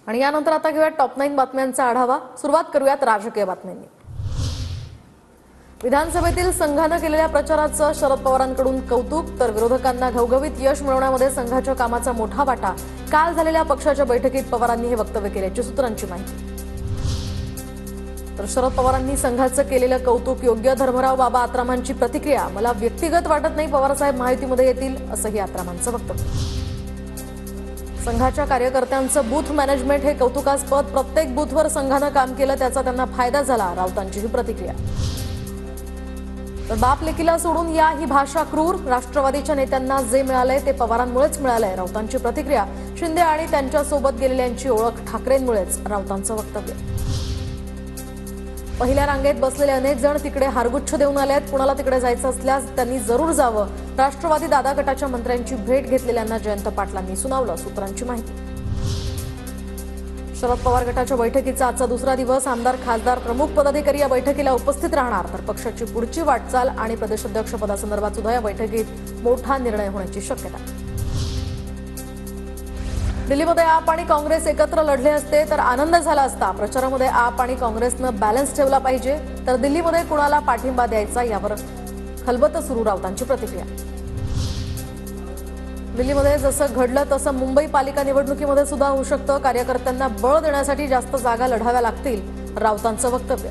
आणि यानंतर आता घेऊया टॉप 9 बातम्यांचा आढावा। सुरुवात करूयात राजकीय बातम्यांनी। विधानसभेतील संघाने केलेल्या प्रचाराचं शरद पवारांकडून कौतुक, तर विरोधकांना घवघवीत यश मिळवण्यामध्ये संघाच्या कामाचा मोठा वाटा। काल झालेल्या पक्षाच्या बैठकीत पवारांनी हे वक्तव्य केल्याची सूत्रांची माहिती। तर शरद पवारांनी संघाचं केलेलं कौतुक योग्य। धर्मराव बाबा आत्रामांची प्रतिक्रिया, मला व्यक्तिगत वाटत नाही पवार साहेब महायुतीमध्ये येतील, असंही आत्रामांचं वक्तव्य। संघाच्या कार्यकर्त्यांचं बूथ मॅनेजमेंट हे कौतुकास्पद, प्रत्येक बूथवर संघानं काम केलं, त्याचा त्यांना फायदा झाला, राऊतांची ही प्रतिक्रिया। तर बाप लेकीला सोडून या ही भाषा क्रूर, राष्ट्रवादीच्या नेत्यांना जे मिळालंय ते पवारांमुळेच मिळालंय, राऊतांची प्रतिक्रिया। शिंदे आणि त्यांच्यासोबत गेलेल्यांची ओळख ठाकरेंमुळेच, राऊतांचं वक्तव्य। पहिल्या रांगेत बसलेले अनेक जण तिकडे हारगुच्छ देऊन आले आहेत, कुणाला तिकडे जायचं असल्यास त्यांनी जरूर जावं, राष्ट्रवादी दादा गटाच्या मंत्र्यांची भेट घेतलेल्यांना जयंत पाटलांनी सुनावलं, सूत्रांची माहिती। शरद पवार गटाच्या बैठकीचा आजचा दुसरा दिवस। आमदार, खासदार, प्रमुख पदाधिकारी या बैठकीला उपस्थित राहणार, तर पक्षाची पुढची वाटचाल आणि प्रदेशाध्यक्ष पदासंदर्भात सुद्धा या बैठकीत मोठा निर्णय होण्याची शक्यता आहे। दिल्लीमध्ये आप आणि काँग्रेस एकत्र लढले असते तर आनंद झाला असता, प्रचारामध्ये आप आणि काँग्रेसनं बॅलन्स ठेवला पाहिजे, तर दिल्लीमध्ये कुणाला पाठिंबा द्यायचा यावर खलबत सुरू, राऊतांची प्रतिक्रिया। दिल्लीमध्ये जसं घडलं तसं मुंबई पालिका निवडणुकीमध्ये सुद्धा होऊ शकतं, कार्यकर्त्यांना बळ देण्यासाठी जास्त जागा लढाव्या लागतील, राऊतांचं वक्तव्य।